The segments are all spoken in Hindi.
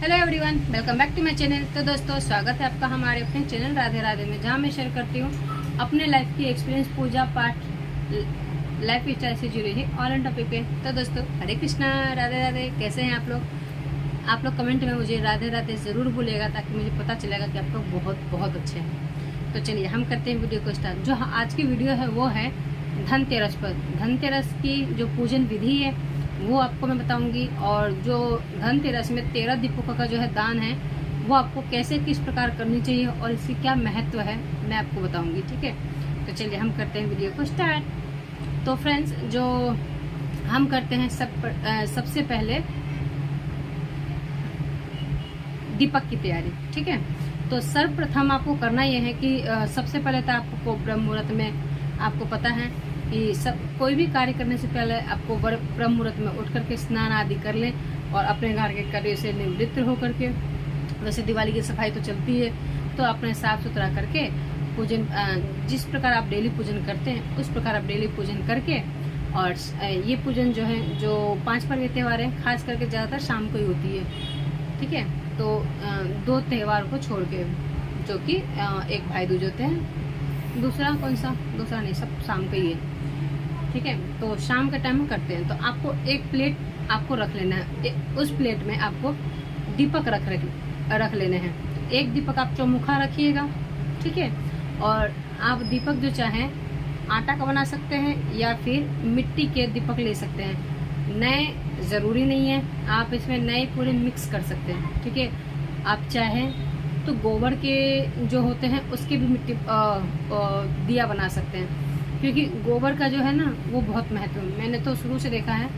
Hello everyone, welcome back to my channel. तो दोस्तों, स्वागत है आपका हमारे अपने चैनल राधे राधे में, जहां मैं शेयर करती हूं अपने लाइफ की एक्सपीरियंस, पूजा पाठ, लाइफ स्टाइल से जुड़ी है ऑल एंड टॉपिक पे। तो दोस्तों, हरे कृष्णा, राधे राधे। कैसे हैं आप लोग? आप लोग कमेंट में मुझे राधे राधे ज़रूर बोलिएगा, ताकि मुझे पता चलेगा कि आप लोग बहुत बहुत अच्छे हैं। तो चलिए हम करते हैं वीडियो को स्टार्ट। जो आज की वीडियो है वो है धनतेरस पर। धनतेरस की जो पूजन विधि है वो आपको मैं बताऊंगी, और जो धनतेरस में 13 दीपकों का जो है दान है वो आपको कैसे किस प्रकार करनी चाहिए और इसकी क्या महत्व है मैं आपको बताऊंगी। ठीक है, तो चलिए हम करते हैं वीडियो को स्टार्ट। तो फ्रेंड्स, जो हम करते हैं सबसे पहले दीपक की तैयारी। ठीक है, तो सर्वप्रथम आपको करना यह है कि सबसे पहले तो आपको ब्रह्म मुहूर्त में, आपको पता है कि कोई भी कार्य करने से पहले आपको ब्रह्म मुहूर्त में उठ करके स्नान आदि कर लें और अपने घर के कार्य से निवृत्त होकर के, वैसे दिवाली की सफाई तो चलती है, तो अपने साफ सुथरा करके पूजन, जिस प्रकार आप डेली पूजन करते हैं उस प्रकार आप डेली पूजन करके, और ये पूजन जो है, जो 5 पर्व त्योहार है, खास करके ज़्यादातर शाम को ही होती है। ठीक है, तो 2 त्योहार को छोड़ के, जो कि एक भाई दूज होते हैं, दूसरा कौन सा, दूसरा नहीं, सब शाम का ही है। ठीक है, तो शाम के टाइम में करते हैं। तो आपको एक प्लेट आपको रख लेना है, उस प्लेट में आपको दीपक रख लेने हैं। तो एक दीपक आप चौमुखा रखिएगा। ठीक है, और आप दीपक जो चाहें आटा का बना सकते हैं या फिर मिट्टी के दीपक ले सकते हैं। नए ज़रूरी नहीं है, आप इसमें नए पूरे मिक्स कर सकते हैं। ठीक है, आप चाहें तो गोबर के जो होते हैं उसके भी मिट्टी दिया बना सकते हैं, क्योंकि गोबर का जो है ना वो बहुत महत्व है। मैंने तो शुरू से देखा है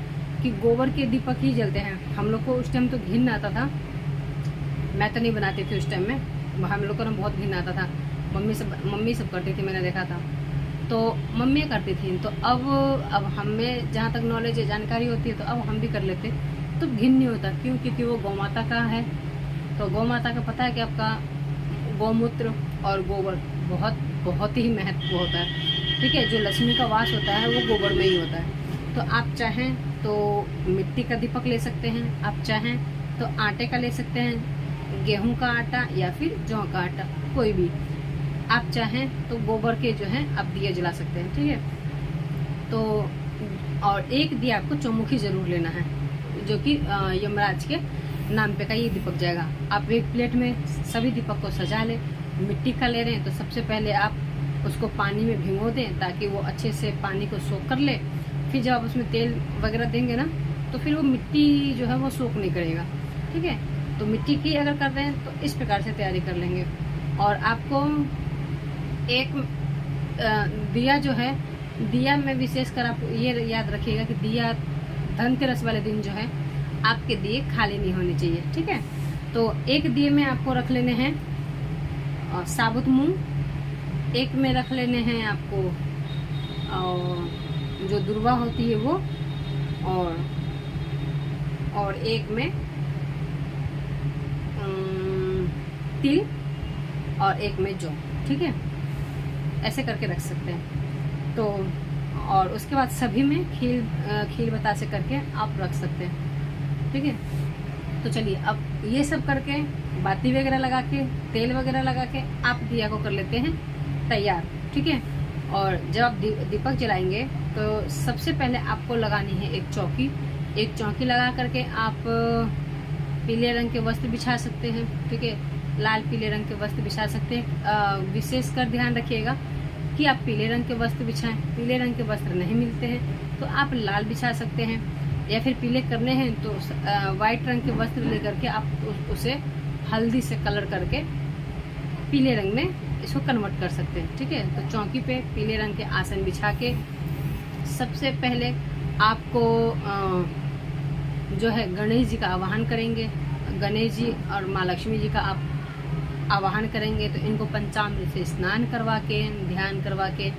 कि गोबर के दीपक ही जलते हैं। हम लोग को उस टाइम तो घिन आता था, मैं तो नहीं बनाती थी उस टाइम में, हम लोग को ना बहुत घिन आता था। मम्मी सब करती थी, मैंने देखा था, तो मम्मी करती थी। तो अब हमें जहाँ तक नॉलेज है, जानकारी होती है, तो अब हम भी कर लेते, तो घिन नहीं होता। क्यों? क्योंकि वो गौ माता का है। तो गौ माता का पता है कि आपका गौमूत्र और गोबर बहुत ही महत्व होता है। ठीक है, जो लक्ष्मी का वास होता है वो गोबर में ही होता है। तो आप चाहें तो मिट्टी का दीपक ले सकते हैं, आप चाहें तो आटे का ले सकते हैं, गेहूं का आटा या फिर जौ का आटा, कोई भी। आप चाहें तो गोबर के जो है आप दिए जला सकते हैं। ठीक है, तो और एक दिया आपको चौमुखी जरूर लेना है, जो कि यमराज के नाम पे का ये दीपक जाएगा। आप एक प्लेट में सभी दीपक को सजा लें। मिट्टी का ले रहे हैं तो सबसे पहले आप उसको पानी में भिगो दें, ताकि वो अच्छे से पानी को सोख कर ले। फिर जब आप उसमें तेल वगैरह देंगे ना, तो फिर वो मिट्टी जो है वो सोख नहीं करेगा। ठीक है, तो मिट्टी की अगर कर रहे हैं तो इस प्रकार से तैयारी कर लेंगे। और आपको एक दिया जो है, दिया में विशेषकर आप ये याद रखिएगा कि दिया धनतेरस वाले दिन जो है आपके दिए खाली नहीं होने चाहिए। ठीक है, तो एक दिए में आपको रख लेने हैं साबुत मूंग, एक में रख लेने हैं आपको जो दुर्वा होती है वो, और एक में तिल, और एक में जौ। ठीक है, ऐसे करके रख सकते हैं। तो और उसके बाद सभी में खील बतासे करके आप रख सकते हैं। ठीक है, तो चलिए अब ये सब करके, बाती वगैरह लगा के, तेल वगैरह लगा के आप दिया को कर लेते हैं तैयार। ठीक है, और जब आप दीपक जलाएंगे तो सबसे पहले आपको लगानी है एक चौकी। एक चौकी लगा करके आप पीले रंग के वस्त्र बिछा सकते हैं। ठीक है, लाल पीले रंग के वस्त्र बिछा सकते हैं। विशेषकर ध्यान रखिएगा कि आप पीले रंग के वस्त्र बिछाएं। पीले रंग के वस्त्र नहीं मिलते हैं तो आप लाल बिछा सकते हैं, या फिर पीले करने हैं तो वाइट रंग के वस्त्र लेकर के आप उसे हल्दी से कलर करके पीले रंग में इसको कन्वर्ट कर सकते हैं। ठीक है, तो चौकी पे पीले रंग के आसन बिछा के सबसे पहले आपको जो है गणेश जी का आवाहन करेंगे। गणेश जी और माँ लक्ष्मी जी का आप आवाहन करेंगे, तो इनको पंचामृत से स्नान करवा के, ध्यान करवा के,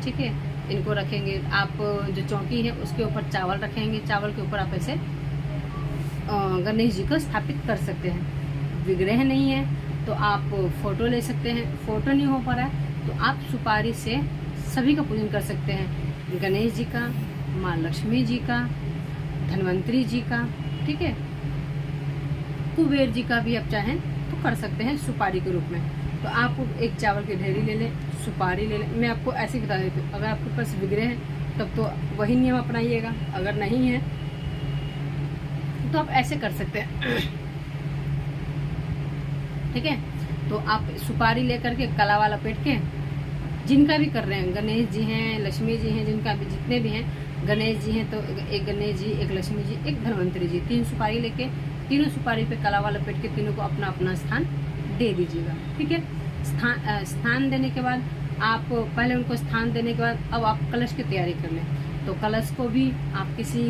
ठीक है, इनको रखेंगे। आप जो चौकी है उसके ऊपर चावल रखेंगे, चावल के ऊपर आप ऐसे गणेश जी को स्थापित कर सकते हैं। विग्रह नहीं है तो आप फोटो ले सकते हैं, फोटो नहीं हो पा रहा है तो आप सुपारी से सभी का पूजन कर सकते हैं, गणेश जी का, माँ लक्ष्मी जी का, धन्वंतरी जी का। ठीक है, कुबेर जी का भी आप चाहें तो कर सकते हैं सुपारी के रूप में। तो आप एक चावल की ढेरी ले लें, सुपारी ले लें। मैं आपको ऐसे ही बता देती हूँ, अगर आपके पास विग्रह है तब तो वही नियम अपनाइएगा, अगर नहीं है तो आप ऐसे कर सकते हैं। ठीक है, तो आप सुपारी लेकर के कलावा लपेट के, जिनका भी कर रहे हैं, गणेश जी हैं, लक्ष्मी जी हैं, जिनका भी जितने भी हैं, गणेश जी हैं तो एक गणेश जी, एक लक्ष्मी जी, एक धन्वंतरी जी, 3 सुपारी लेके तीनों सुपारी पे कलावा लपेट के तीनों को अपना अपना स्थान दे दीजिएगा। ठीक है, स्थान देने के बाद आप पहले उनको स्थान देने के बाद अब आप कलश की तैयारी कर लें। तो कलश को भी आप किसी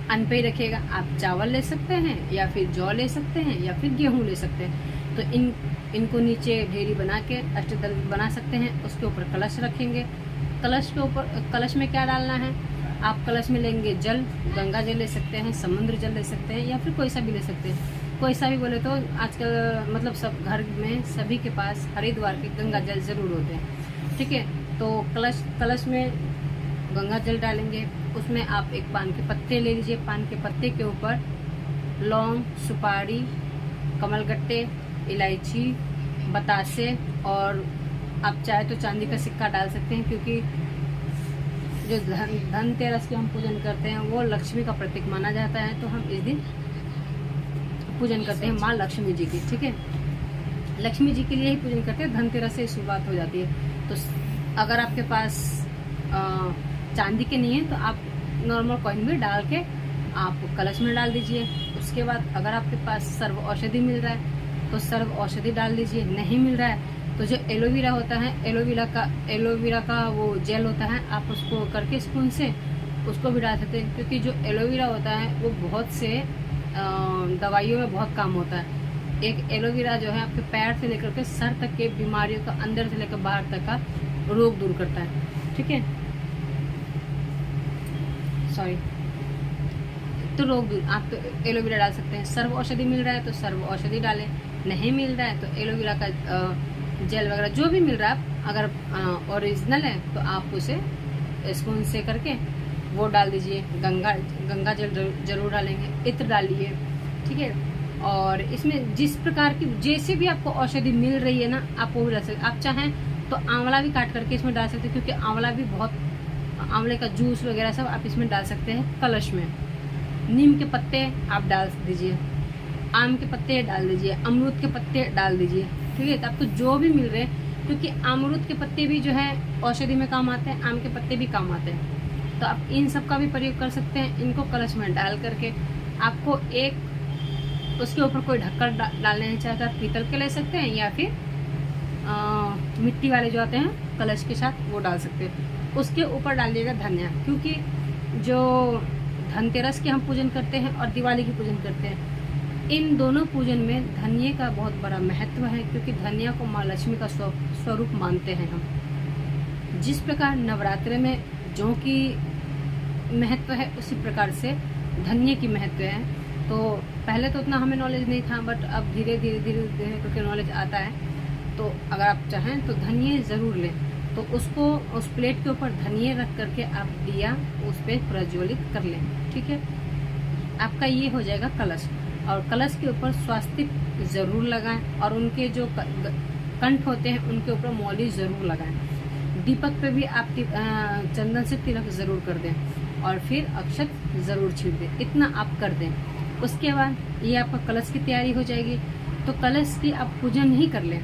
अन्न पे ही रखिएगा। आप चावल ले सकते हैं या फिर जौ ले सकते हैं या फिर गेहूं ले सकते हैं। तो इनको नीचे ढेरी बना के अष्टदल बना सकते हैं, उसके ऊपर कलश रखेंगे। कलश के ऊपर, कलश में क्या डालना है, आप कलश में लेंगे जल, गंगा जल ले सकते हैं, समुद्र जल ले सकते हैं या फिर कोई सा भी ले सकते हैं। कोई सा भी बोले तो आजकल मतलब सब घर में सभी के पास हरिद्वार के गंगा जल जरूर होते हैं। ठीक है, तो कलश में गंगा जल डालेंगे, उसमें आप एक पान के पत्ते ले लीजिए। पान के पत्ते के ऊपर लौंग, सुपारी, कमलगट्टे, इलायची, बतासे और आप चाहे तो चांदी का सिक्का डाल सकते हैं, क्योंकि जो धनतेरस के हम पूजन करते हैं वो लक्ष्मी का प्रतीक माना जाता है। तो हम इस दिन पूजन करते हैं माँ लक्ष्मी जी की। ठीक है, लक्ष्मी जी के लिए ही पूजन करते हैं, धनतेरस से शुरुआत हो जाती है। तो अगर आपके पास चांदी के नहीं है तो आप नॉर्मल कॉइन में डाल के आप कलश में डाल दीजिए। उसके बाद अगर आपके पास सर्व औषधि मिल रहा है तो सर्व औषधि डाल दीजिए। नहीं मिल रहा है तो जो एलोवेरा होता है, एलोवेरा का वो जेल होता है, आप उसको करके स्पून से उसको भी डाल सकते हैं, क्योंकि जो एलोवेरा होता है वो बहुत से दवाइयों में बहुत काम होता है। एक एलोवेरा जो है आपके पैर से लेकर के सर तक के बीमारियों का, अंदर से लेकर बाहर तक का रोग दूर करता है। ठीक है, सॉरी, तो रोग दूर, आप तो एलोवेरा डाल सकते हैं। सर्व औषधि मिल रहा है तो सर्व औषधि डालें, नहीं मिल रहा है तो एलोवेरा का जेल वगैरह जो भी मिल रहा है, अगर ओरिजिनल है तो आप उसे स्पून से करके वो डाल दीजिए। गंगा जल जरूर डालेंगे, इत्र डालिए। ठीक है, और इसमें जिस प्रकार की जैसे भी आपको औषधि मिल रही है ना, आप वो भी डाल सकते। आप चाहें तो आंवला भी काट करके इसमें डाल सकते हैं, क्योंकि आंवला भी बहुत, आंवले का जूस वगैरह सब आप इसमें डाल सकते हैं कलश में। नीम के पत्ते आप डाल दीजिए, आम के पत्ते डाल दीजिए, अमरूद के पत्ते डाल दीजिए। ठीक है, तो आपको जो भी मिल रहे हैं, क्योंकि अमरूद के पत्ते भी जो है औषधि में काम आते हैं, आम के पत्ते भी काम आते हैं, तो आप इन सब का भी प्रयोग कर सकते हैं। इनको कलश में डाल करके आपको एक उसके ऊपर कोई ढक्कन डालना है, चाहे तो आप पीतल के ले सकते हैं या फिर मिट्टी वाले जो आते हैं कलश के साथ वो डाल सकते हैं। उसके ऊपर डालिएगा धनिया, क्योंकि जो धनतेरस के हम पूजन करते हैं और दिवाली की पूजन करते हैं, इन दोनों पूजन में धनिये का बहुत बड़ा महत्व है, क्योंकि धनिया को माँ लक्ष्मी का स्वरूप मानते हैं हम। जिस प्रकार नवरात्रि में जौ की महत्व है, उसी प्रकार से धनिये की महत्व है। तो पहले तो उतना हमें नॉलेज नहीं था, बट अब धीरे धीरे करके नॉलेज आता है। तो अगर आप चाहें तो धनिये ज़रूर लें। तो उसको उस प्लेट के ऊपर धनिये रख करके आप दिया उस पर प्रज्वलित कर लें। ठीक है, आपका ये हो जाएगा कलश। और कलश के ऊपर स्वास्तिक ज़रूर लगाएं, और उनके जो कंठ होते हैं उनके ऊपर मौली ज़रूर लगाएं। दीपक पे भी आप चंदन से तिलक ज़रूर कर दें, और फिर अक्षत ज़रूर छीट दें। इतना आप कर दें। उसके बाद ये आपका कलश की तैयारी हो जाएगी। तो कलश की आप पूजन ही कर लें,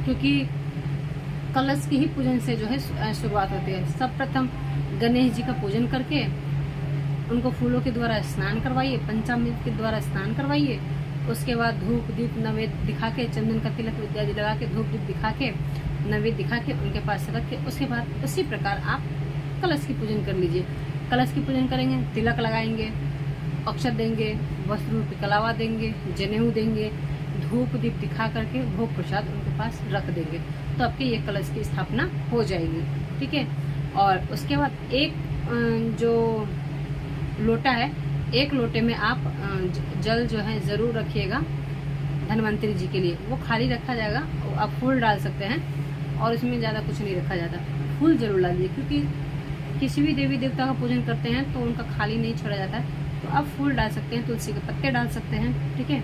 क्योंकि कलश की ही पूजन से जो है शुरुआत होती है। सर्वप्रथम गणेश जी का पूजन करके उनको फूलों के द्वारा स्नान करवाइए, पंचामृत के द्वारा स्नान करवाइए। उसके बाद धूप दीप नैवेद्य दिखा के, चंदन का तिलक इत्यादि लगा के, धूप दीप दिखा के, नैवेद्य दिखा के उनके पास रख के, उसके बाद उसी प्रकार आप कलश की पूजन कर लीजिए। कलश की पूजन करेंगे, तिलक लगाएंगे, अक्षत देंगे, वस्त्र रूपी कलावा देंगे, जनेऊ देंगे, धूप दीप दिखा करके भोग प्रसाद उनके पास रख देंगे। तो आपके ये कलश की स्थापना हो जाएगी। ठीक है, और उसके बाद एक जो लोटा है, एक लोटे में आप जल जो है ज़रूर रखिएगा धन्वंतरी जी के लिए। वो खाली रखा जाएगा, आप फूल डाल सकते हैं, और इसमें ज़्यादा कुछ नहीं रखा जाता। फूल जरूर डालिए, क्योंकि किसी भी देवी देवता का पूजन करते हैं तो उनका खाली नहीं छोड़ा जाता है, तो आप फूल डाल सकते हैं, तुलसी के पत्ते डाल सकते हैं, ठीक है।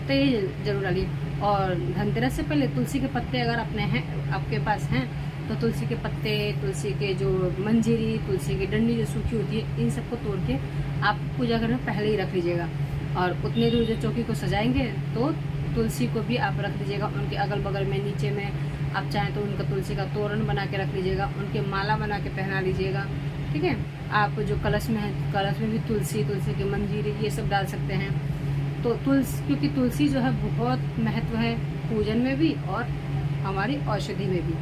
तो ये जरूर डालिए। और धनतेरस से पहले तुलसी के पत्ते अगर आपके पास हैं तो तुलसी के पत्ते, तुलसी के जो मंजीरी, तुलसी की डंडी जो सूखी होती है, इन सबको तोड़ के आप पूजा घर में पहले ही रख लीजिएगा। और उतने दूर जो चौकी को सजाएंगे तो तुलसी को भी आप रख दीजिएगा, उनके अगल बगल में, नीचे में आप चाहें तो उनका तुलसी का तोरण बना के रख लीजिएगा, उनके माला बना के पहना लीजिएगा, ठीक है। आप जो कलश में है, कलश में भी तुलसी की मंजीरी ये सब डाल सकते हैं। तो क्योंकि तुलसी जो है बहुत महत्व है पूजन में भी और हमारी औषधि में भी,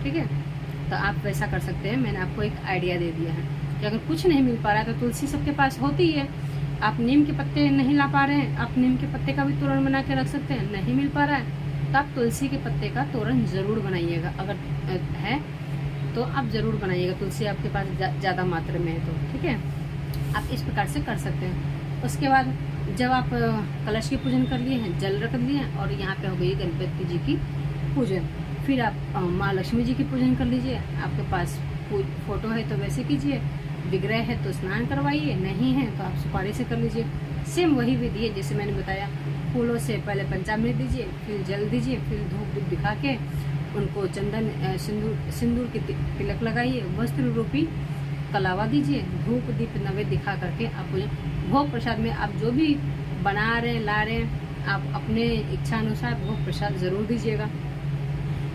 ठीक है। तो आप वैसा कर सकते हैं। मैंने आपको एक आइडिया दे दिया है कि अगर कुछ नहीं मिल पा रहा है तो तुलसी सबके पास होती ही है। आप नीम के पत्ते नहीं ला पा रहे हैं, आप नीम के पत्ते का भी तोरण बना के रख सकते हैं। नहीं मिल पा रहा है तो आप तुलसी के पत्ते का तोरण जरूर बनाइएगा, अगर है तो आप जरूर बनाइएगा। तुलसी आपके पास ज़्यादा मात्रा में है तो, ठीक है। आप इस प्रकार से कर सकते हैं। उसके बाद जब आप कलश की पूजन कर लिए हैं, जल रख दिए हैं, और यहाँ पे हो गई गणपति जी की पूजन, फिर आप माँ लक्ष्मी जी की पूजन कर लीजिए। आपके पास फोटो है तो वैसे कीजिए, विग्रह है तो स्नान करवाइए, नहीं है तो आप सुपारी से कर लीजिए। सेम वही विधि है जैसे मैंने बताया। फूलों से पहले पंचामृत दीजिए, फिर जल दीजिए, फिर धूप धूप दिखा के उनको चंदन सिंदूर की तिलक लगाइए, वस्त्र रूपी कलावा दीजिए, धूप दीप नैवेद्य दिखा करके आप भोग प्रसाद में आप जो भी बना रहे हैं, ला रहे हैं, आप अपने इच्छा अनुसार भोग प्रसाद जरूर दीजिएगा।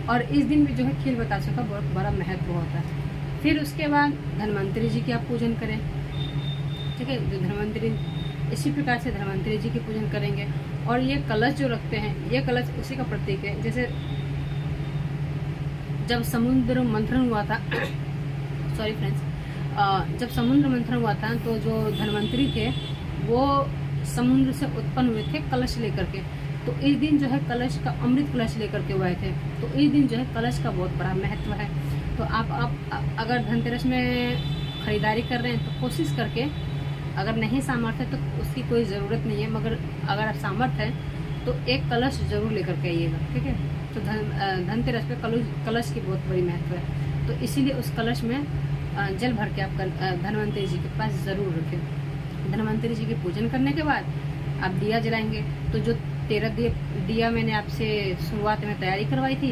और इस दिन भी जो है खील बताशों का बहुत बड़ा महत्व होता है। फिर उसके बाद धन्वंतरी जी की आप पूजन करें, ठीक है। जो धन्वंतरी, इसी प्रकार से धन्वंतरी जी की पूजन करेंगे। और ये कलश जो रखते हैं, ये कलश उसी का प्रतीक है। जैसे जब समुद्र मंथन हुआ था सॉरी फ्रेंड्स, जब समुद्र मंथन हुआ था तो जो धन्वंतरी थे वो समुद्र से उत्पन्न हुए थे कलश लेकर के। तो इस दिन जो है कलश का, अमृत कलश लेकर के हुए थे। तो इस दिन जो है कलश का बहुत बड़ा महत्व है। तो आप अगर धनतेरस में खरीदारी कर रहे हैं तो कोशिश करके, अगर नहीं सामर्थ्य है तो उसकी कोई ज़रूरत नहीं है, मगर अगर आप सामर्थ्य है तो एक कलश जरूर लेकर के आइएगा, ठीक है। तो धनतेरस पे कलश की बहुत बड़ी महत्व है। तो इसीलिए उस कलश में जल भर के आप धन्वंतरी जी के पास ज़रूर रखें। धन्वंतरी जी के पूजन करने के बाद आप दिया जलाएंगे। तो जो 13 दिया मैंने आपसे शुरुआत में तैयारी करवाई थी,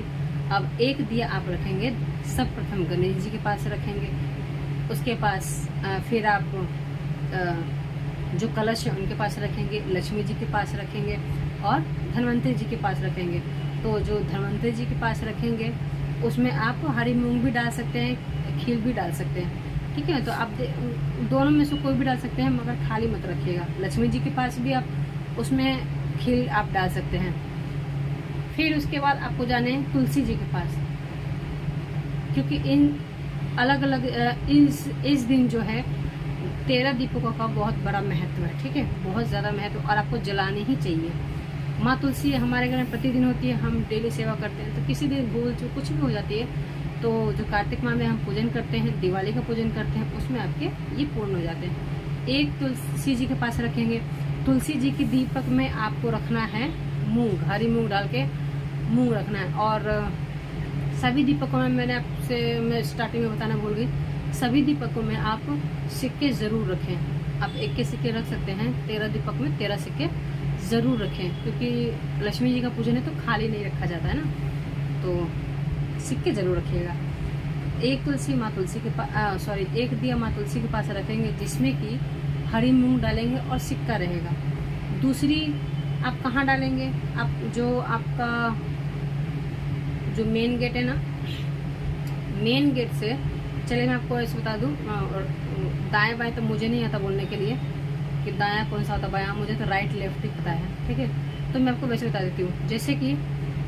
अब एक दिया आप रखेंगे। सब प्रथम गणेश जी के पास रखेंगे, उसके पास फिर आप जो कलश है उनके पास रखेंगे, लक्ष्मी जी के पास रखेंगे और धन्वंतरी जी के पास रखेंगे। तो जो धन्वंतरी जी के पास रखेंगे उसमें आप हरी मूंग भी डाल सकते हैं, खील भी डाल सकते हैं, ठीक है। तो आप दोनों में से कोई भी डाल सकते हैं, मगर खाली मत रखिएगा। लक्ष्मी जी के पास भी आप उसमें खील आप डाल सकते हैं। फिर उसके बाद आपको जाने हैं तुलसी जी के पास, क्योंकि इन अलग अलग इस दिन जो है 13 दीपकों का बहुत बड़ा महत्व है, ठीक है। बहुत ज़्यादा महत्व, और आपको जलाने ही चाहिए। माँ तुलसी हमारे घर में प्रतिदिन होती है, हम डेली सेवा करते हैं। तो किसी दिन भूल जो कुछ भी हो जाती है तो जो कार्तिक माह में हम पूजन करते हैं, दिवाली का पूजन करते हैं, उसमें आपके ये पूर्ण हो जाते हैं। एक तुलसी जी के पास रखेंगे। तुलसी जी की दीपक में आपको रखना है मूंग, हरी मूंग डाल के मूंग रखना है। और सभी दीपकों में मैं स्टार्टिंग में बताना भूल गई, सभी दीपकों में आप सिक्के ज़रूर रखें। आप एक के सिक्के रख सकते हैं, 13 दीपक में 13 सिक्के ज़रूर रखें, क्योंकि लक्ष्मी जी का पूजन है तो खाली नहीं रखा जाता है ना। तो सिक्के ज़रूर रखिएगा। एक तुलसी माँ तुलसी के पास एक दिया माँ तुलसी के पास रखेंगे, जिसमें कि हरी मूंग डालेंगे और सिक्का रहेगा। दूसरी आप कहाँ डालेंगे, आप जो आपका जो मेन गेट है ना, मेन गेट से, चलिए मैं आपको ऐसे बता दूं, दाएं बाएं तो मुझे नहीं आता बोलने के लिए कि दायां कौन सा होता बायां, मुझे तो राइट लेफ्ट ही पता है, ठीक है। तो मैं आपको वैसे बता देती हूँ। जैसे कि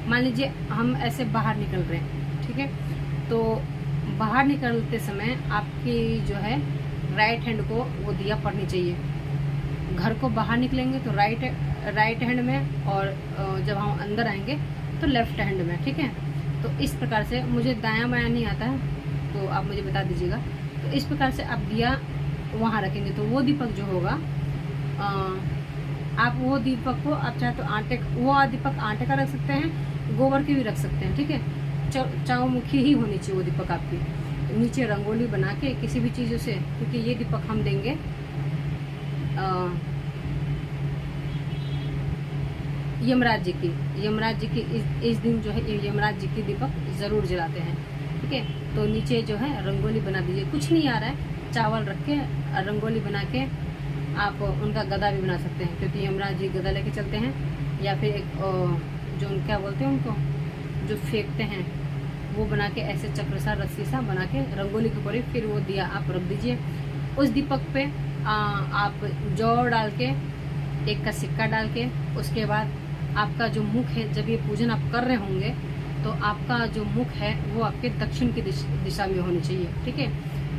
मान लीजिए हम ऐसे बाहर निकल रहे हैं, ठीक है। तो बाहर निकलते समय आपकी जो है राइट हैंड को वो दिया पड़नी चाहिए। घर को बाहर निकलेंगे तो राइट हैंड में, और जब हम अंदर आएंगे तो लेफ्ट हैंड में, ठीक है। तो इस प्रकार से, मुझे दायां बायां नहीं आता है तो आप मुझे बता दीजिएगा। तो इस प्रकार से आप दिया वहाँ रखेंगे। तो वो दीपक जो होगा, आप वो दीपक को आप चाहे तो वो दीपक आटे का रख सकते हैं, गोबर के भी रख सकते हैं, ठीक है। चौमुखी ही होनी चाहिए वो दीपक आपकी। तो नीचे रंगोली बना के किसी भी चीज़ों से, क्योंकि ये दीपक हम देंगे यमराज जी की इस दिन जो है यमराज जी की दीपक ज़रूर जलाते हैं। ठीक है, तो नीचे जो है रंगोली बना दीजिए, कुछ नहीं आ रहा है, चावल रख के रंगोली बना के आप उनका गदा भी बना सकते हैं, क्योंकि यमराज जी गदा लेके चलते हैं, या फिर एक जो क्या बोलते हैं उनको जो फेंकते हैं वो बना के ऐसे चक्र सा रस्सी सा बना के रंगोली के ऊपर फिर वो दिया आप रख दीजिए। उस दीपक पे आप जौ डाल के, एक का सिक्का डाल के, उसके बाद आपका जो मुख है, जब ये पूजन आप कर रहे होंगे तो आपका जो मुख है वो आपके दक्षिण की दिशा में होनी चाहिए। ठीक है,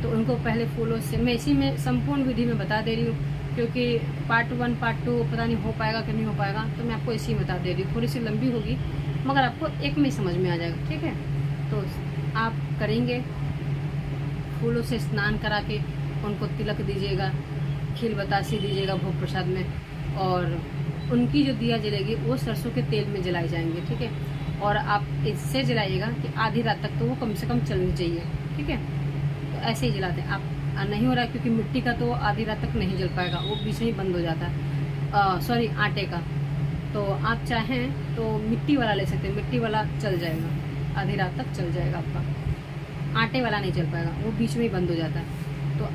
तो उनको पहले फूलों से, मैं इसी में संपूर्ण विधि में बता दे रही हूँ, क्योंकि पार्ट 1 पार्ट 2 पता नहीं हो पाएगा कि नहीं हो पाएगा, तो मैं आपको इसी में बता दे रही हूँ। थोड़ी सी लंबी होगी मगर आपको एक में समझ में आ जाएगा। ठीक है, तो आप करेंगे, फूलों से स्नान करा के उनको तिलक दीजिएगा, खील बतासी दीजिएगा भोग प्रसाद में, और उनकी जो दिया जलेगी वो सरसों के तेल में जलाई जाएंगे। ठीक है, और आप इससे जलाइएगा कि आधी रात तक तो वो कम से कम चलनी चाहिए। ठीक है, तो ऐसे ही जलाते हैं आप। नहीं हो रहा है क्योंकि मिट्टी का तो आधी रात तक नहीं जल पाएगा, वो बीच में ही बंद हो जाता है। सॉरी, आटे का, तो आप चाहें तो मिट्टी वाला ले सकते हैं, मिट्टी वाला चल जाएगा, आधी रात तक चल जाएगा आपका। आटे वाला नहीं चल पाएगा, वो बीच में ही बंद हो जाता है। तो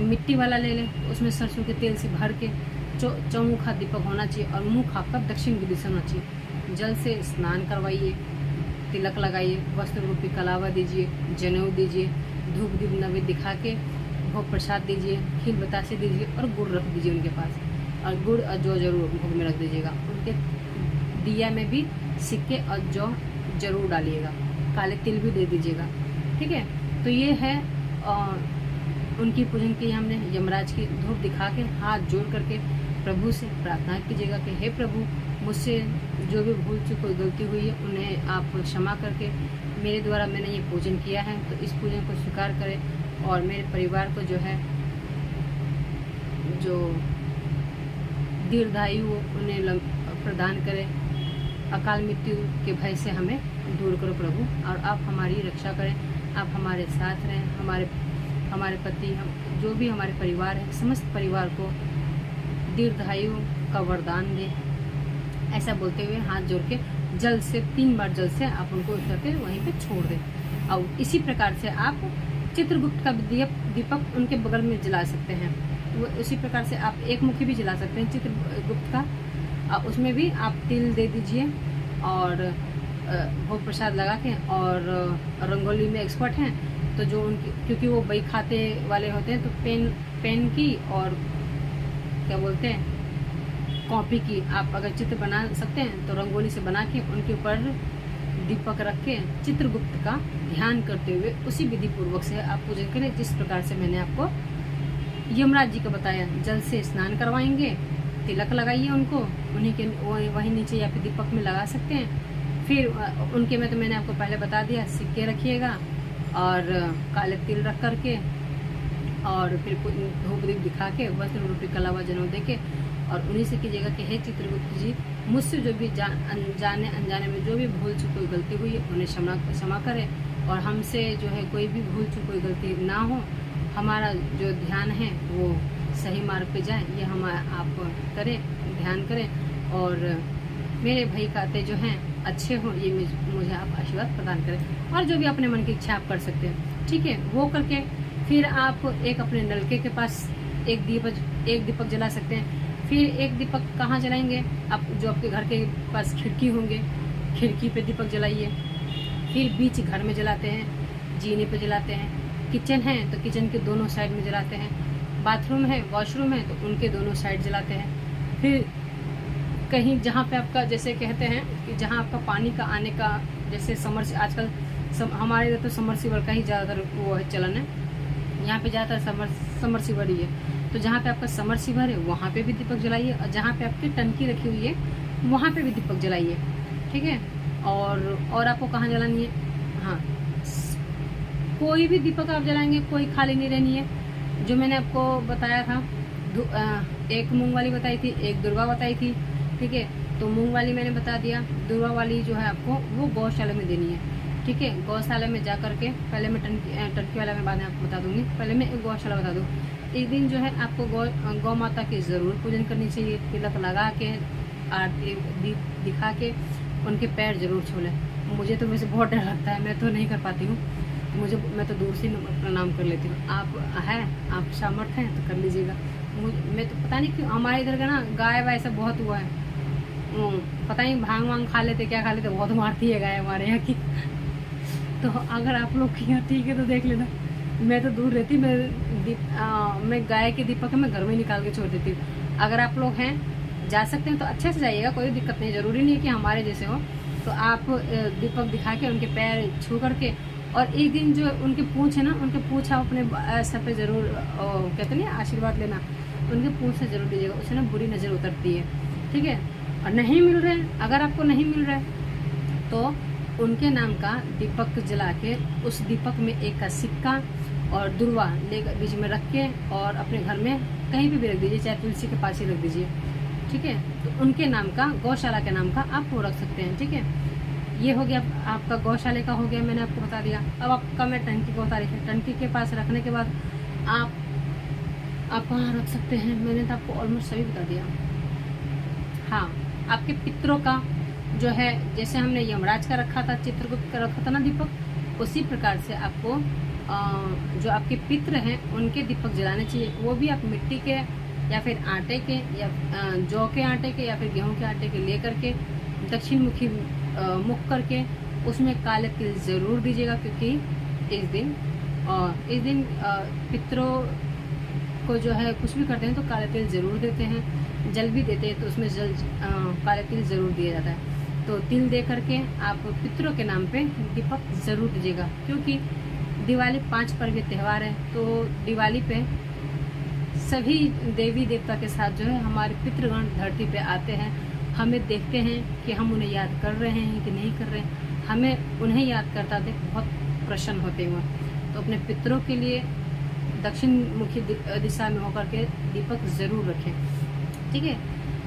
मिट्टी वाला ले लें, उसमें सरसों के तेल से भर के चौमुखा दीपक होना चाहिए, और मुख आपका दक्षिण की दिशा होना चाहिए। जल से स्नान करवाइए, तिलक लगाइए, वस्त्र रूपी कलावा दीजिए, जनेऊ दीजिए, धूप दीप नैवेद्य दिखा के भोग प्रसाद दीजिए, खीर बतासे दीजिए, और गुड़ रख दीजिए उनके पास, और गुड़ और जौ जरूर भोग में रख दीजिएगा। उनके दिया में भी सिक्के और जौ जरूर डालिएगा, काले तिल भी दे दीजिएगा। ठीक है, तो ये है उनकी पूजन की हमने। यमराज की धूप दिखा के हाथ जोड़ करके प्रभु से प्रार्थना कीजिएगा कि हे प्रभु, मुझसे जो भी भूल चूक कोई गलती हुई है उन्हें आप क्षमा करके, मेरे द्वारा मैंने ये पूजन किया है तो इस पूजन को स्वीकार करें, और मेरे परिवार को जो है जो दीर्घायु उन्हें प्रदान करें, अकाल मृत्यु के भय से हमें दूर करो प्रभु, और आप हमारी रक्षा करें, आप हमारे साथ रहें, हमारे पति, हम जो भी हमारे परिवार है, समस्त परिवार को दीर्घायु का वरदान दे। ऐसा बोलते हुए हाथ जोड़ के जल से 3 बार जल से आप उनको करके वहीं पे छोड़ दें। और इसी प्रकार से आप चित्रगुप्त का दीपक उनके बगल में जला सकते हैं। वो उसी प्रकार से आप एक मुखी भी जला सकते हैं चित्रगुप्त का, उसमें भी आप तिल दे दीजिए, और भोग प्रसाद लगा के, और रंगोली में एक्सपर्ट हैं तो जो उनकी, क्योंकि वो बही खाते वाले होते हैं, तो पेन की और क्या बोलते हैं कॉपी की आप अगर चित्र बना सकते हैं तो रंगोली से बना के उनके ऊपर दीपक रख के चित्रगुप्त का ध्यान करते हुए उसी विधि पूर्वक से आप पूजन करें, जिस प्रकार से मैंने आपको यमराज जी का बताया। जल से स्नान करवाएंगे, तिलक लगाइए उनको, उन्हीं के वहीं नीचे या फिर दीपक में लगा सकते हैं। फिर उनके में तो मैंने आपको पहले बता दिया, सिक्के रखिएगा और काले तिल रख करके, और फिर धूप दीप दिखा के वस्त्र रूपी कलावा जनेऊ दे के, और उन्हीं से कीजिएगा कि हे चित्रगुप्त जी, मुझसे जो भी जाने अनजाने में जो भी भूल चूक कोई गलती हुई है उन्हें क्षमा करें, और हमसे जो है कोई भी भूल चूक कोई गलती ना हो, हमारा जो ध्यान है वो सही मार्ग पे जाए, ये हम आप करें, ध्यान करें, और मेरे भाई खाते जो हैं अच्छे हों, ये मुझे आप आशीर्वाद प्रदान करें। और जो भी अपने मन की इच्छा आप कर सकते हैं, ठीक है। वो करके फिर आप एक अपने नलके के पास एक दीपक जला सकते हैं। फिर एक दीपक कहाँ जलाएंगे, आप जो आपके घर के पास खिड़की होंगे, खिड़की पे दीपक जलाइए। फिर बीच घर में जलाते हैं, जीने पे जलाते हैं। किचन है तो किचन के दोनों साइड में जलाते हैं। बाथरूम है, वॉशरूम है तो उनके दोनों साइड जलाते हैं। फिर कहीं जहाँ पे आपका, जैसे कहते हैं कि जहाँ आपका पानी का आने का, जैसे आजकल हमारे इधर तो समरसीबल का ही ज़्यादातर वो है चलन है, यहाँ पे ज़्यादातर समरसीबल ही है। तो जहाँ पे आपका समरसीबल है वहाँ पे भी दीपक जलाइए, और जहाँ पे आपकी टंकी रखी हुई है वहाँ पे भी दीपक जलाइए, ठीक है। और आपको कहाँ जलानी है, हाँ, कोई भी दीपक आप जलाएंगे, कोई खाली नहीं रहनी है। जो मैंने आपको बताया था, एक मूंग वाली बताई थी, एक दुर्वा बताई थी, ठीक है। तो मूंग वाली मैंने बता दिया, दुर्वा वाली जो है आपको वो गौशाला में देनी है, ठीक है। गौशाला में जा करके, पहले मैं टंकी वाला में बाद में आपको बता दूंगी, पहले मैं एक गौशाला बता दूँ। इस दिन जो है आपको गौ माता की ज़रूर पूजन करनी चाहिए। तिलक लगा के, आरती दीप दिखा के उनके पैर जरूर छू लें। मुझे तो वैसे बहुत डर लगता है, मैं तो नहीं कर पाती हूँ, मैं तो दूर से प्रणाम कर लेती हूँ। आप सामर्थ हैं तो कर लीजिएगा। मैं तो पता नहीं क्यों हमारे इधर का ना गाय वाय सब बहुत हुआ है, पता नहीं भांग वांग खा लेते क्या खा लेते, बहुत मारती है गाय हमारे यहाँ की। तो अगर आप लोग के यहाँ ठीक है तो देख लेना। मैं तो दूर रहती, मैं गाय के दीपक मैं घर में निकाल के छोड़ देती हूँ। अगर आप लोग हैं जा सकते हैं तो अच्छे से जाइएगा, कोई दिक्कत नहीं, ज़रूरी नहीं है कि हमारे जैसे हो। तो आप दीपक दिखा के उनके पैर छू करके, और एक दिन जो उनके पूँछ है ना, उनके पूँछ आप अपने सर पे ज़रूर कहते नहीं आशीर्वाद लेना, तो उनके पूँछ से ज़रूर दीजिएगा, उससे ना बुरी नज़र उतरती है, ठीक है। और नहीं मिल रहे हैं, अगर आपको नहीं मिल रहा है तो उनके नाम का दीपक जला के, उस दीपक में एक का सिक्का और दुर्वा लेकर बीच में रख के और अपने घर में कहीं भी रख दीजिए, चाहे तुलसी के पास ही रख दीजिए, ठीक है। तो उनके नाम का, गौशाला के नाम का आप वो रख सकते हैं, ठीक है। ये हो गया आपका गौशाले का हो गया, मैंने आपको बता दिया। अब आपका मैं टंकी को बता रही थी। टंकी के पास रखने के बाद आप कहाँ रख सकते हैं, मैंने तो आपको ऑलमोस्ट सभी बता दिया। हाँ, आपके पितरों का जो है, जैसे हमने यमराज का रखा था, चित्रगुप्त का रखा था ना दीपक, उसी प्रकार से आपको जो आपके पितर हैं उनके दीपक जलाने चाहिए। वो भी आप मिट्टी के या फिर आटे के या जौ के आटे के या फिर गेहूं के आटे के ले करके दक्षिण मुखी मुख करके उसमें काले तिल ज़रूर दीजिएगा, क्योंकि इस दिन पितरों को जो है कुछ भी करते हैं तो काले तिल ज़रूर देते हैं, जल भी देते हैं तो उसमें काले तिल ज़रूर दिया जाता है। तो तिल दे करके आप पितरों के नाम पे दीपक ज़रूर दीजिएगा, क्योंकि दिवाली 5 पर्व त्यौहार है। तो दिवाली पे सभी देवी देवता के साथ जो है हमारे पितृगण धरती पे आते हैं, हमें देखते हैं कि हम उन्हें याद कर रहे हैं कि नहीं कर रहे हैं। हमें उन्हें याद करता देख बहुत प्रसन्न होते हैं। तो अपने पितरों के लिए दक्षिण मुखी दिशा में होकर के दीपक ज़रूर रखें, ठीक है।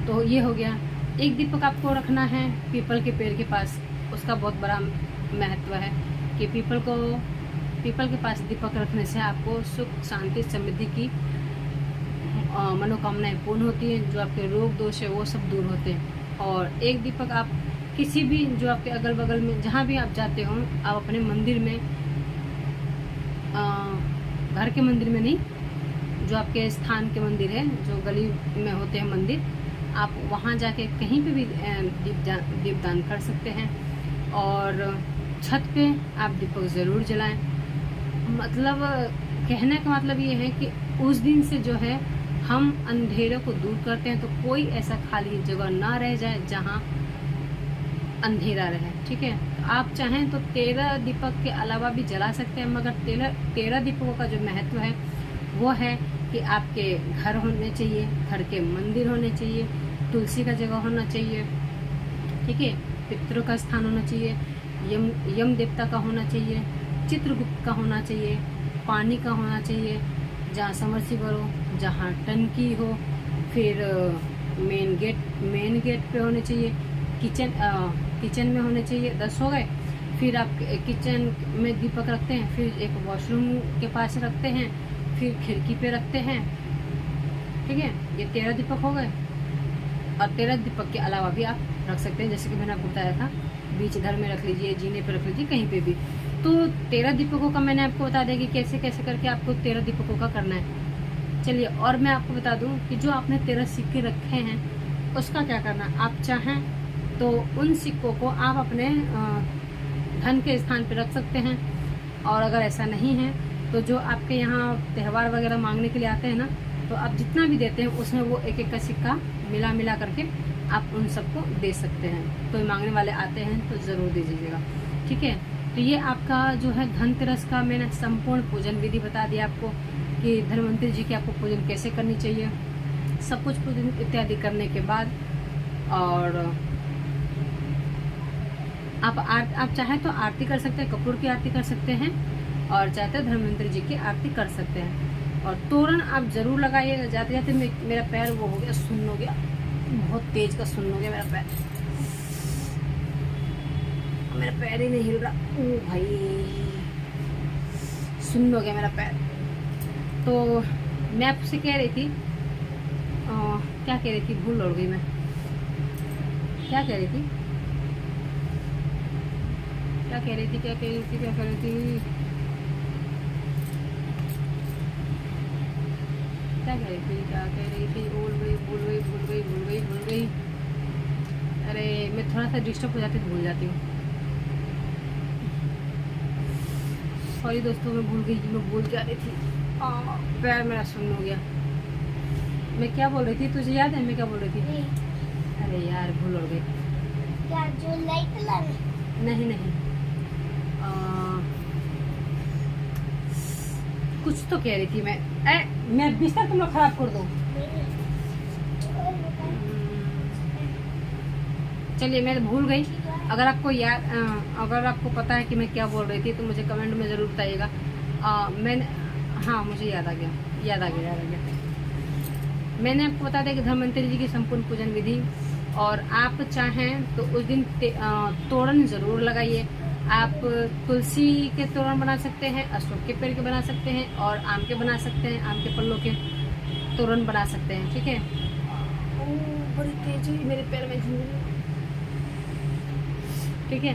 तो ये हो गया। एक दीपक आपको रखना है पीपल के पेड़ के पास, उसका बहुत बड़ा महत्व है कि पीपल के पास दीपक रखने से आपको सुख शांति समृद्धि की मनोकामनाएं पूर्ण होती हैं, जो आपके रोग दोष है वो सब दूर होते हैं। और एक दीपक आप किसी भी जो आपके अगल बगल में जहाँ भी आप जाते हो, आप अपने मंदिर में, घर के मंदिर में नहीं, जो आपके स्थान के मंदिर है, जो गली में होते हैं मंदिर, आप वहाँ जाके कहीं पे भी दीपदान कर सकते हैं। और छत पे आप दीपक ज़रूर जलाएं। मतलब कहने का मतलब ये है कि उस दिन से जो है हम अंधेरे को दूर करते हैं, तो कोई ऐसा खाली जगह ना रह जाए जहाँ अंधेरा रहे, ठीक है। तो आप चाहें तो 13 दीपक के अलावा भी जला सकते हैं, मगर 13 दीपकों का जो महत्व है वो है कि आपके घर होने चाहिए, घर के मंदिर होने चाहिए, तुलसी का जगह होना चाहिए, ठीक है, पितरों का स्थान होना चाहिए, यम देवता का होना चाहिए, चित्रगुप्त का होना चाहिए, पानी का होना चाहिए, जहाँ समरसीबल हो, जहाँ टंकी हो, फिर मेन गेट पे होने चाहिए, किचन में होने चाहिए। 10 हो गए। फिर आप किचन में दीपक रखते हैं, फिर एक वॉशरूम के पास रखते हैं, फिर खिड़की पे रखते हैं, ठीक है। ये 13 दीपक हो गए। और 13 दीपक के अलावा भी आप रख सकते हैं, जैसे कि मैंने आपको बताया था, बीच घर में रख लीजिए, जीने पे रख लीजिए, कहीं पे भी। तो 13 दीपकों का मैंने आपको बता दिया कि कैसे कैसे करके आपको 13 दीपकों का करना है। चलिए, और मैं आपको बता दूं कि जो आपने 13 सिक्के रखे हैं उसका क्या करना। आप चाहें तो उन सिक्कों को आप अपने धन के स्थान पर रख सकते हैं, और अगर ऐसा नहीं है तो जो आपके यहाँ त्यौहार वगैरह मांगने के लिए आते हैं ना, तो आप जितना भी देते हैं उसमें वो एक एक का सिक्का मिला करके आप उन सबको दे सकते हैं। कोई मांगने वाले आते हैं तो ज़रूर दे दीजिएगा, ठीक है। तो ये आपका जो है धनतेरस का मैंने संपूर्ण पूजन विधि बता दिया आपको कि धन्वंतरि जी की आपको पूजन कैसे करनी चाहिए, सब कुछ पूजन इत्यादि करने के बाद। और आप चाहे तो आरती कर सकते हैं, कपूर की आरती कर सकते हैं, और चाहे तो धन्वंतरि जी की आरती कर सकते हैं। और तोरण आप जरूर लगाइएगा। जाते जाते मेरा पैर वो हो गया, सुन्न हो गया, बहुत तेज का सुन्न हो गया मेरा पैर ही नहीं हिल रहा। ओ भाई, सुन्न हो गया मेरा पैर। तो मैं आपसे कह रही थी, क्या कह रही थी, भूल उड़ गई मैं, क्या कह रही थी, क्या कह रही थी, क्या कह रही थी, क्या कह रही थी, क्या कह रही थी, क्या कह रही थी, भूल गई भूल गई भूल गई भूल गई भूल गई। अरे मैं थोड़ा सा डिस्टर्ब हो जाती, भूल जाती हूँ। सॉरी दोस्तों, मैं भूल गई, मैं भूल जा रही थी। पैर मेरा सुन्न हो गया। मैं क्या बोल रही थी, तुझे याद है मैं क्या बोल रही थी? अरे यार भूल हो गई। क्या जो लाइट कलर? नहीं नहीं, कुछ तो कह रही थी मैं बिस्तर तुम लोग खराब कर दो। चलिए मैं भूल गई। अगर आपको याद, अगर आपको पता है कि मैं क्या बोल रही थी तो मुझे कमेंट में ज़रूर बताइएगा। मैंने, हाँ मुझे याद आ गया। मैंने आपको बता दिया कि धन्वंतरि जी की संपूर्ण पूजन विधि, और आप चाहें तो उस दिन तोरण ज़रूर लगाइए। आप तुलसी के तोरण बना सकते हैं, अशोक के पेड़ के बना सकते हैं, और आम के बना सकते हैं, आम के पल्लों के तोरण बना सकते हैं। ठीक है। बड़ी तेज हुई मेरे पैर में झूल। ठीक है।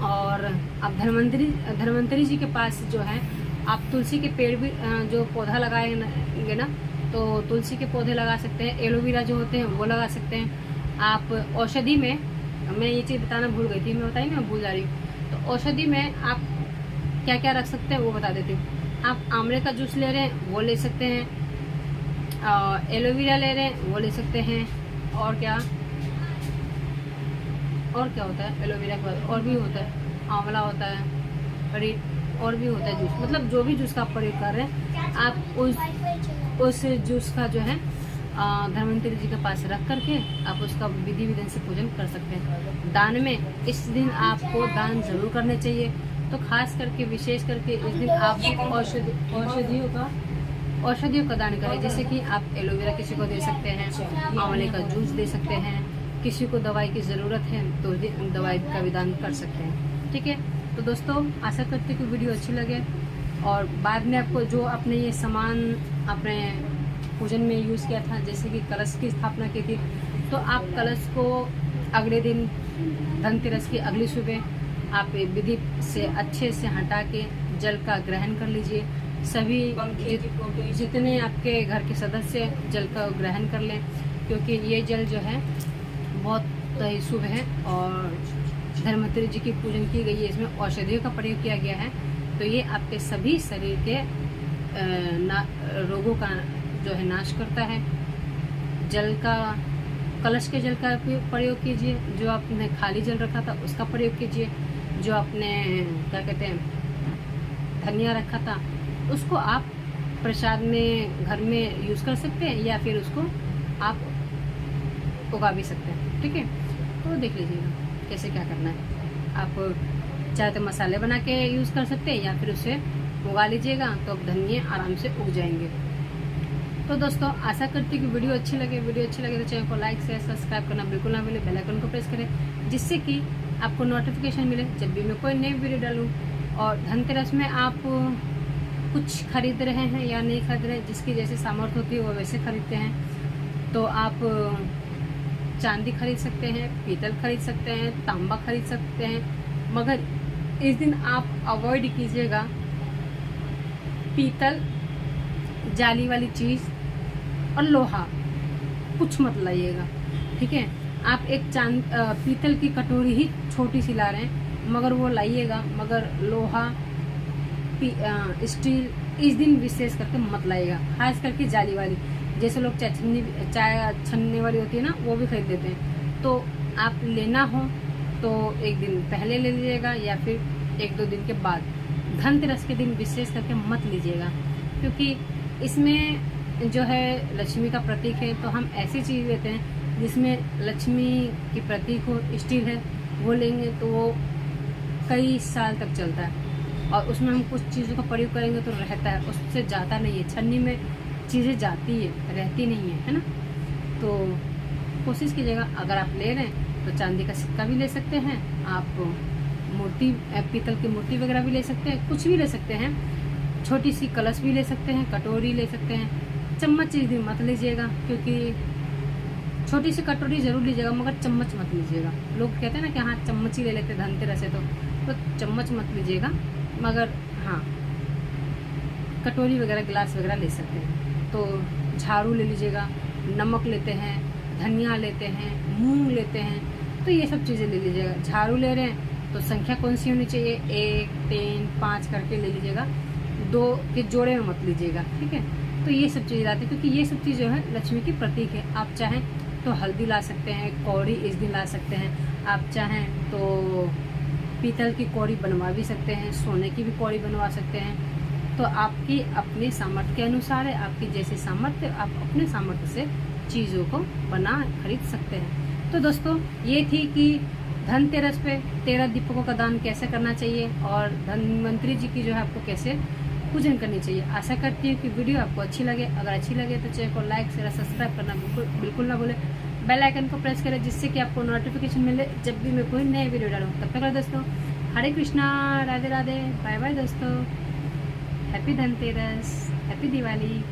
और अब धन्वंतरि जी के पास जो है, आप तुलसी के पेड़ भी जो पौधा लगाएंगे ना, तो तुलसी के पौधे लगा सकते हैं, एलोवेरा जो होते हैं वो लगा सकते हैं। आप औषधि में, मैं ये चीज़ बताना भूल गई थी, मैं बताई मैं भूल जा रही हूँ। तो औषधि में आप क्या क्या रख सकते हैं वो बता देती हूँ। आप आंवले का जूस ले रहे हैं वो ले सकते हैं, एलोवेरा ले रहे हैं वो ले सकते हैं, और क्या होता है एलोवेरा के बाद, और भी होता है, आंवला होता है, और भी होता है जूस। मतलब जो भी जूस का आप प्रयोग कर रहे हैं, आप उस जूस का जो है धन्वंतरि जी के पास रख करके आप उसका विधि विधान से पूजन कर सकते हैं। दान में इस दिन आपको दान जरूर करने चाहिए। तो खास करके, विशेष करके इस दिन आप औषधियों का दान करें। जैसे कि आप एलोवेरा किसी को दे सकते हैं, आंवले का जूस दे सकते हैं, किसी को दवाई की ज़रूरत है तो दवाई का भी दान कर सकते हैं। ठीक है। तो दोस्तों आशा करती हूँ कि वीडियो अच्छी लगे, और बाद में आपको जो आपने ये सामान अपने पूजन में यूज़ किया था, जैसे कि कलश की स्थापना की थी, तो आप कलश को अगले दिन धनतेरस की अगली सुबह आप विधि से अच्छे से हटा के जल का ग्रहण कर लीजिए। सभी जितने आपके घर के सदस्य जल का ग्रहण कर लें, क्योंकि ये जल जो है बहुत ही शुभ है, और धन्वंतरि जी की पूजन की गई है, इसमें औषधियों का प्रयोग किया गया है। तो ये आपके सभी शरीर के रोगों का जो है नाश करता है। जल का, कलश के जल का प्रयोग कीजिए, जो आपने खाली जल रखा था उसका प्रयोग कीजिए, जो आपने क्या कहते हैं धनिया रखा था उसको आप प्रसाद में घर में यूज़ कर सकते हैं, या फिर उसको आप उगा भी सकते हैं। ठीक है। तो देख लीजिएगा कैसे क्या करना है। आप चाहे तो मसाले बना के यूज़ कर सकते हैं, या फिर उसे उगा लीजिएगा तो अब धनिया आराम से उग जाएंगे। तो दोस्तों आशा करती हूँ कि वीडियो अच्छी लगे तो चैनल को लाइक शेयर सब्सक्राइब करना बिल्कुल ना भूलें। बेल आइकन को प्रेस करें, जिससे कि आपको नोटिफिकेशन मिले जब भी मैं कोई नई वीडियो डालूँ। और धनतेरस में आप कुछ खरीद रहे हैं या नहीं खरीद रहे, जिसकी जैसे सामर्थ्य होती है वो वैसे खरीदते हैं। तो आप चांदी खरीद सकते हैं, पीतल खरीद सकते हैं, तांबा खरीद सकते हैं, मगर इस दिन आप अवॉइड कीजिएगा पीतल, जाली वाली चीज़ और लोहा, कुछ मत लाइएगा। ठीक है। आप एक पीतल की कटोरी ही छोटी सी ला रहे हैं, मगर वो लाइएगा, मगर लोहा, स्टील इस दिन विशेष करके मत लाइएगा। खास करके जाली वाली, जैसे लोग चाय छन्ने वाली होती है ना, वो भी खरीद देते हैं। तो आप लेना हो तो एक दिन पहले ले लीजिएगा, या फिर एक दो दिन के बाद। धनतेरस के दिन विशेष करके मत लीजिएगा, क्योंकि इसमें जो है लक्ष्मी का प्रतीक है। तो हम ऐसी चीज़ लेते हैं जिसमें लक्ष्मी की प्रतीक हो, स्टील है, वो लेंगे तो वो कई साल तक चलता है। और उसमें हम कुछ चीज़ों का प्रयोग करेंगे तो रहता है, उससे जाता नहीं है। छन्नी में चीज़ें जाती है, रहती नहीं है ना। तो कोशिश कीजिएगा, अगर आप ले रहे हैं तो चांदी का सिक्का भी ले सकते हैं, आप मूर्ति, पीतल की मूर्ति वगैरह भी ले सकते हैं, कुछ भी ले सकते हैं, छोटी सी कलश भी ले सकते हैं, कटोरी ले सकते हैं, चम्मच इस दिन मत लीजिएगा, क्योंकि छोटी सी कटोरी जरूर लीजिएगा मगर चम्मच मत लीजिएगा। लोग कहते हैं ना कि हाँ चम्मच ही ले लेते धनतेरस है, तो चम्मच मत लीजिएगा, मगर हाँ कटोरी वगैरह गिलास वगैरह ले सकते हैं। तो झाड़ू ले लीजिएगा, नमक लेते हैं, धनिया लेते हैं, मूंग लेते हैं, तो ये सब चीज़ें ले लीजिएगा। झाड़ू ले रहे हैं तो संख्या कौन सी होनी चाहिए, 1, 3, 5 करके ले लीजिएगा, 2 के जोड़े में मत लीजिएगा, ठीक है। तो ये सब चीज़ें लाते हैं, क्योंकि ये सब चीज़ जो है लक्ष्मी की प्रतीक है। आप चाहें तो हल्दी ला सकते हैं, कौड़ी इस दिन ला सकते हैं, आप चाहें तो पीतल की कौड़ी बनवा भी सकते हैं, सोने की भी कौड़ी बनवा सकते हैं। तो आपकी अपने सामर्थ्य के अनुसार है, आपकी जैसी सामर्थ्य, आप अपने सामर्थ्य से चीज़ों को बना खरीद सकते हैं। तो दोस्तों ये थी कि धनतेरस पे 13 दीपकों का दान कैसे करना चाहिए और धन्वंतरी जी की जो है आपको कैसे पूजन करनी चाहिए। आशा करती हूँ कि वीडियो आपको अच्छी लगे। अगर अच्छी लगे तो चैनल को लाइक शेयर सब्सक्राइब करना बिल्कुल ना भूलें। बेल आइकन को प्रेस करें जिससे कि आपको नोटिफिकेशन मिले जब भी मैं कोई नए वीडियो डालूँ। तब तक दोस्तों हरे कृष्णा, राधे राधे, बाय बाय दोस्तों, हैप्पी धनतेरस, हैप्पी दिवाली।